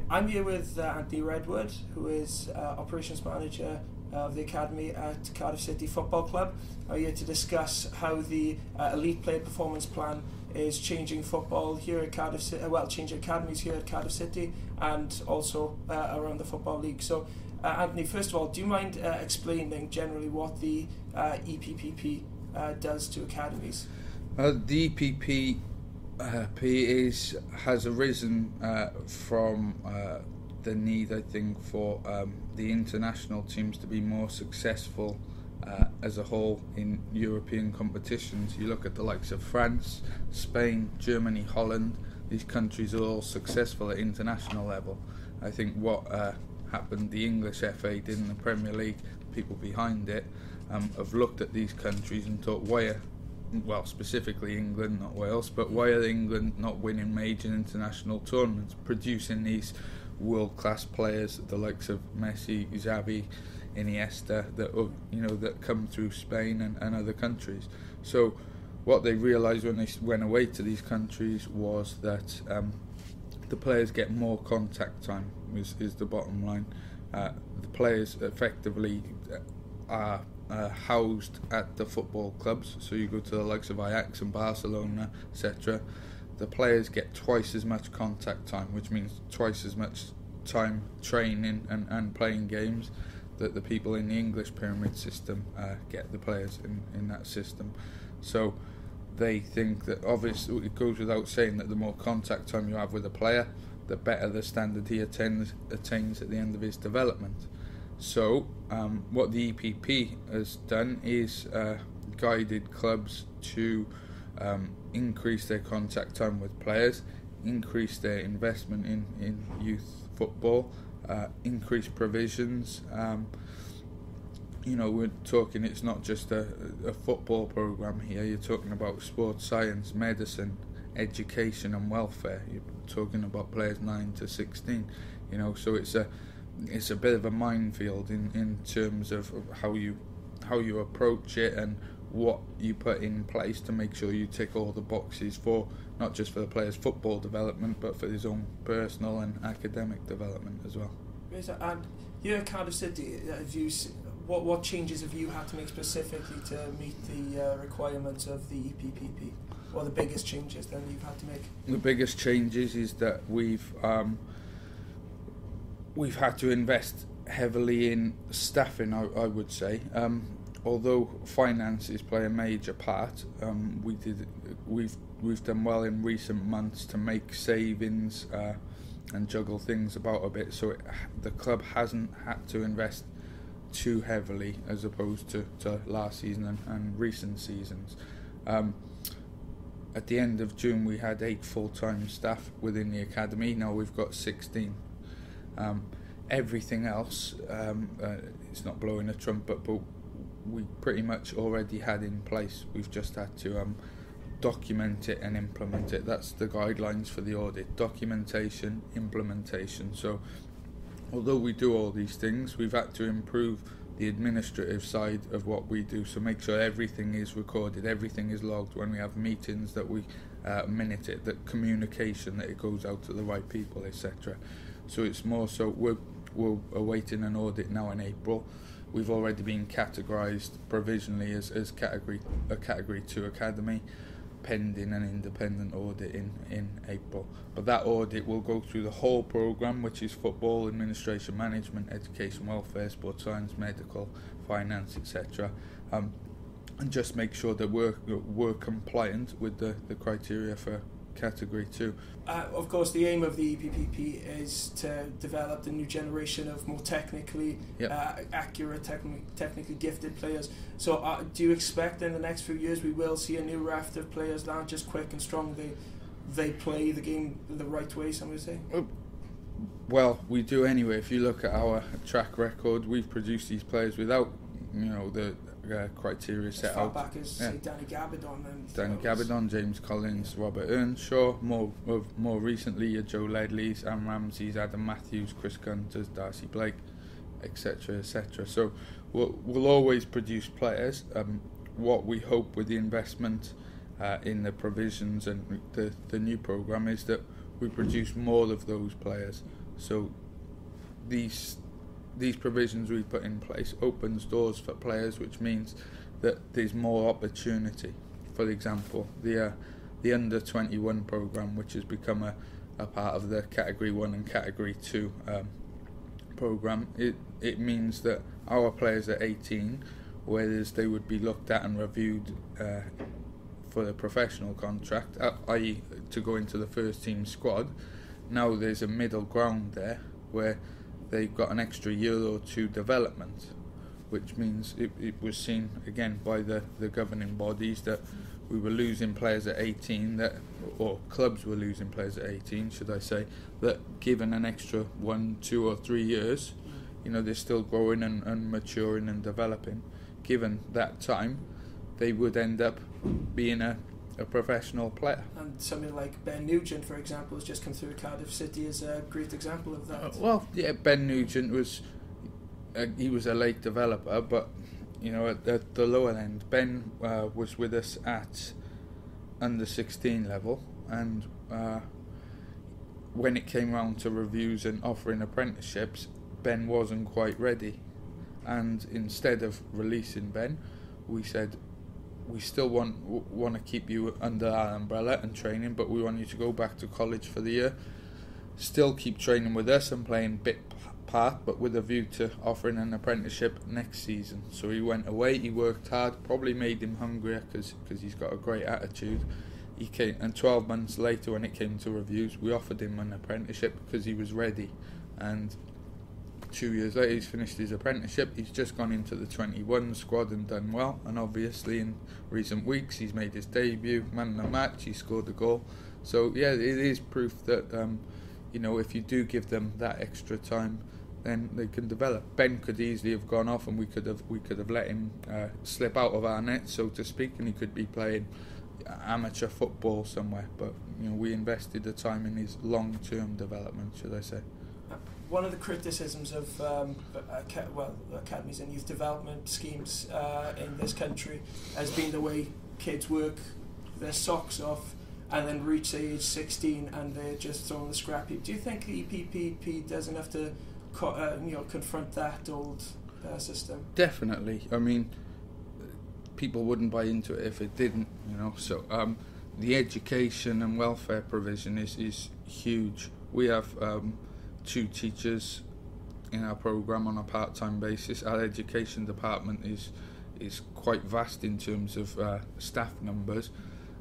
I'm here with Anthony Redwood, who is Operations Manager of the Academy at Cardiff City Football Club. I'm here to discuss how the Elite Player Performance Plan is changing football here at Cardiff City, changing academies here at Cardiff City and also around the Football League. So, Anthony, first of all, do you mind explaining generally what the EPPP does to academies? The EPPP has arisen from the need, I think, for the international teams to be more successful as a whole in European competitions. You look at the likes of France, Spain, Germany, Holland. These countries are all successful at international level. I think what happened, the English FA did in the Premier League, people behind it have looked at these countries and thought, specifically England, not Wales, but why are England not winning major international tournaments, producing these world-class players, the likes of Messi, Xavi, Iniesta, that come through Spain and other countries? So what they realised when they went away to these countries was that the players get more contact time, is the bottom line. The players effectively are housed at the football clubs, so you go to the likes of Ajax and Barcelona, etc. The players get twice as much contact time, which means twice as much time training and playing games that the people in the English pyramid system get, the players in that system. So they think that, obviously it goes without saying, that the more contact time you have with a player, the better the standard he attains at the end of his development. So what the EPP has done is guided clubs to increase their contact time with players, increase their investment in youth football, increase provisions. We're talking, it's not just a football programme here, you're talking about sports science, medicine, education and welfare. You're talking about players 9 to 16, so it's a bit of a minefield in terms of how you approach it and what you put in place to make sure you tick all the boxes for, not just for the player's football development, but for his own personal and academic development as well. And here at Cardiff City, what changes have you had to make specifically to meet the requirements of the EPPP? What are the biggest changes then you've had to make? The biggest changes is that we've had to invest heavily in staffing, I would say. Although finances play a major part, we've done well in recent months to make savings and juggle things about a bit, so the club hasn't had to invest too heavily as opposed to last season and recent seasons. At the end of June we had 8 full-time staff within the academy. Now we've got 16. Everything else, it's not blowing a trumpet, but we pretty much already had in place. We've just had to document it and implement it. That's the guidelines for the audit: documentation, implementation. So although we do all these things, we've had to improve the administrative side of what we do, so make sure everything is recorded, everything is logged when we have meetings, that we minute it, that communication, that it goes out to the right people, etc. So it's more so we're awaiting an audit now in April. We've already been categorised provisionally as a Category 2 academy, pending an independent audit in April. But that audit will go through the whole programme, which is football, administration, management, education, welfare, sports science, medical, finance, etc. And just make sure that we're compliant with the criteria for Category 2. Of course, the aim of the EPPP is to develop the new generation of more technically accurate, technically gifted players. So do you expect in the next few years we will see a new raft of players that aren't just quick and strong, they play the game the right way, some would say? Well, we do anyway. If you look at our track record, we've produced these players without the criteria set out. Back as say Danny Gabidon, James Collins, Robert Earnshaw, more recently Joe Ledley's, Aaron Ramsey's, Adam Matthews, Chris Gunter's, Darcy Blake, etc. etc. So we'll always produce players. What we hope with the investment in the provisions and the new programme is that we produce more of those players. So these provisions we put in place opens doors for players, which means that there's more opportunity. For example, the under 21 program, which has become a part of the Category 1 and Category 2 program, it means that our players at 18, whereas they would be looked at and reviewed for a professional contract, i.e. to go into the first team squad, now there's a middle ground there where they've got an extra year or two development, which means it was seen again by the governing bodies that we were losing players at 18, or clubs were losing players at 18, should I say, that given an extra 1, 2 or 3 years, they're still growing and maturing and developing. Given that time, they would end up being a professional player. And something like Ben Nugent, for example, has just come through Cardiff City as a great example of that. Ben Nugent was a late developer, but at the lower end, Ben was with us at under 16 level, and when it came round to reviews and offering apprenticeships, Ben wasn't quite ready, and instead of releasing Ben, we said we still want to keep you under our umbrella and training, but we want you to go back to college for the year, still keep training with us and playing bit part, but with a view to offering an apprenticeship next season. So he went away, he worked hard, probably made him hungrier because he's got a great attitude. He came, and 12 months later when it came to reviews, we offered him an apprenticeship because he was ready, and 2 years later he's finished his apprenticeship. He's just gone into the 21 squad and done well, and obviously in recent weeks he's made his debut, man of the match, he scored the goal. So yeah, it is proof that if you do give them that extra time, then they can develop. Ben could easily have gone off, and we could have let him slip out of our net, so to speak, and he could be playing amateur football somewhere. But we invested the time in his long-term development, should I say. One of the criticisms of academies and youth development schemes in this country has been the way kids work their socks off and then reach age 16 and they're just thrown the scrap heap. Do you think the EPPP does enough to confront that old system? Definitely. I mean, people wouldn't buy into it if it didn't. So the education and welfare provision is huge. We have 2 teachers in our programme on a part-time basis. Our education department is quite vast in terms of staff numbers,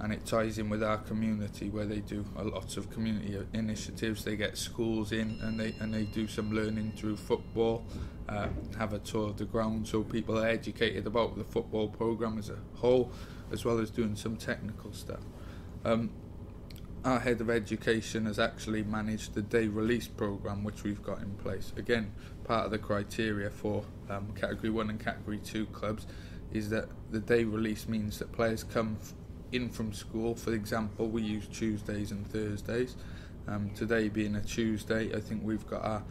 and it ties in with our community where they do lots of community initiatives. They get schools in and they do some learning through football, have a tour of the ground so people are educated about the football programme as a whole, as well as doing some technical stuff. Our head of education has actually managed the day release programme which we've got in place. Again, part of the criteria for Category 1 and Category 2 clubs is that the day release means that players come in from school. For example, we use Tuesdays and Thursdays. Today being a Tuesday, I think we've got our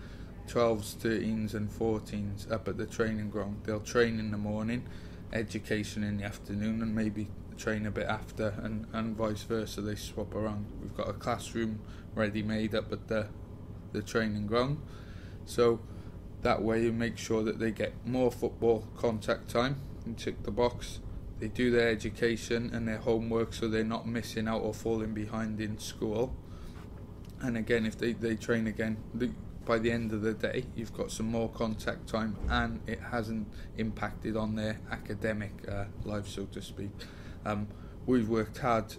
12s, 13s and 14s up at the training ground. They'll train in the morning, education in the afternoon, and maybe train a bit after, and vice versa. They swap around. We've got a classroom ready made up at the training ground, so that way you make sure that they get more football contact time and tick the box. They do their education and their homework so they're not missing out or falling behind in school. And again, if they train again, by the end of the day you've got some more contact time and it hasn't impacted on their academic life, so to speak. We've worked hard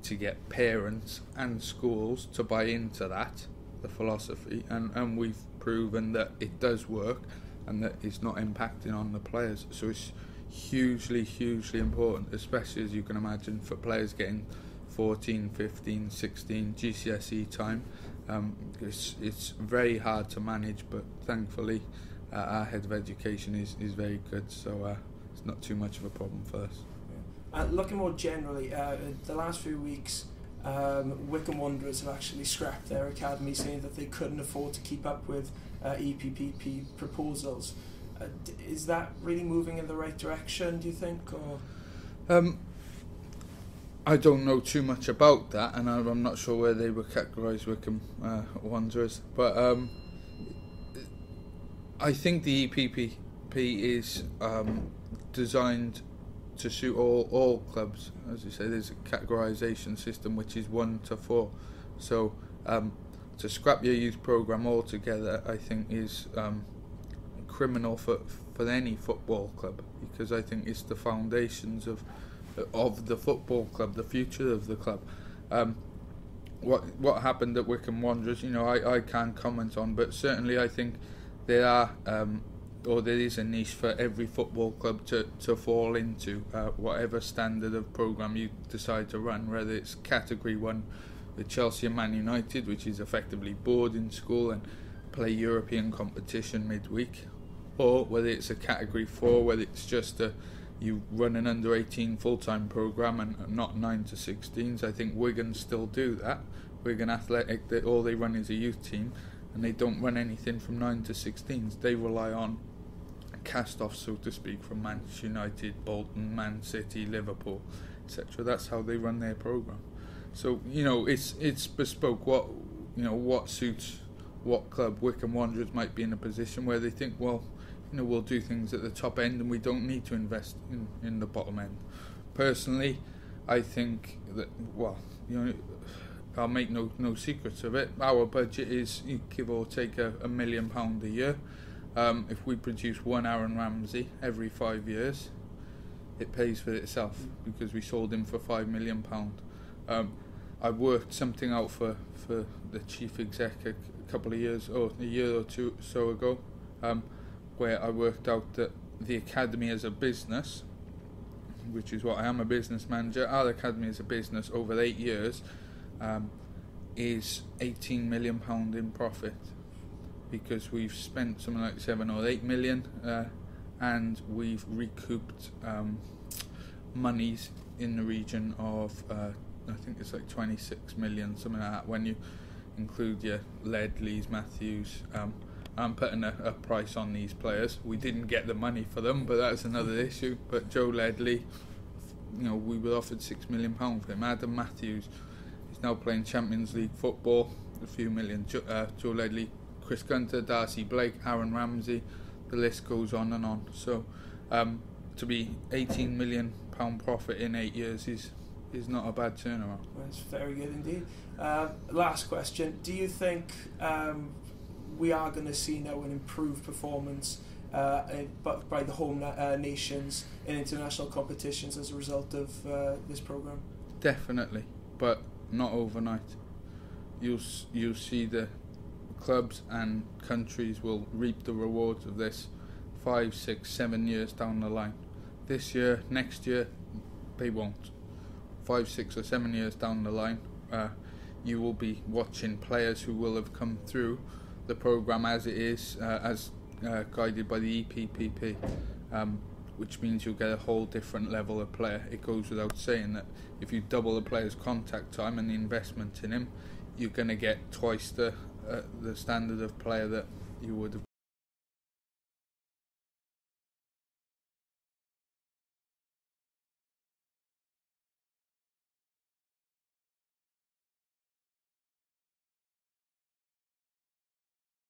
to get parents and schools to buy into that, the philosophy, and we've proven that it does work and that it's not impacting on the players. So it's hugely important, especially as you can imagine for players getting 14, 15, 16 GCSE time. It's very hard to manage, but thankfully our head of education is very good, so it's not too much of a problem for us. Looking more generally, the last few weeks Wycombe Wanderers have actually scrapped their academy, saying that they couldn't afford to keep up with EPPP proposals. Is that really moving in the right direction, do you think? Or I don't know too much about that, and I'm not sure where they were categorised, Wycombe Wanderers. But I think the EPPP is designed to suit all clubs. As you say, there's a categorisation system which is 1 to 4. So to scrap your youth programme altogether, I think is criminal for any football club, because I think it's the foundations of the football club, the future of the club. What happened at Wycombe Wanderers, I can't comment on, but certainly I think there is a niche for every football club to fall into, whatever standard of programme you decide to run, whether it's Category 1 with Chelsea and Man United, which is effectively boarding school and play European competition midweek, or whether it's a Category 4, whether it's just you run an under-18 full-time programme and not 9 to 16s. I think Wigan still do that. Wigan Athletic, all they run is a youth team, and they don't run anything from 9 to 16s. They rely on cast-offs, so to speak, from Manchester United, Bolton, Man City, Liverpool, etc. That's how they run their programme. So it's bespoke. What suits what club. Wycombe Wanderers might be in a position where they think, well, we'll do things at the top end and we don't need to invest in the bottom end. Personally, I think that, I'll make no secrets of it. Our budget is, give or take, £1 million a year. If we produce one Aaron Ramsey every 5 years, it pays for itself, because we sold him for £5 million. I worked something out for the chief exec a couple of years, or a year or two so ago, where I worked out that the academy as a business, which is what I am, a business manager, our academy as a business over 8 years is £18 million in profit, because we've spent something like 7 or 8 million and we've recouped monies in the region of I think it's like 26 million, something like that, when you include your Ledleys, Matthews. I'm putting a price on these players. We didn't get the money for them, but that's another issue. But Joe Ledley, we were offered £6 million for him. Adam Matthews is now playing Champions League football, a few million. Joe Ledley, Chris Gunter, Darcy Blake, Aaron Ramsey, the list goes on and on. So to be £18 million profit in 8 years is not a bad turnaround. Well, it's very good indeed. Last question: do you think we are going to see now an improved performance by the home nations in international competitions as a result of this programme? Definitely, but not overnight. You'll see the clubs and countries will reap the rewards of this 5, 6, 7 years down the line. This year, next year, they won't. 5, 6 or 7 years down the line, you will be watching players who will have come through the programme as it is, as guided by the EPPP, which means you'll get a whole different level of player. It goes without saying that if you double the player's contact time and the investment in him, you're going to get twice the standard of player that you would have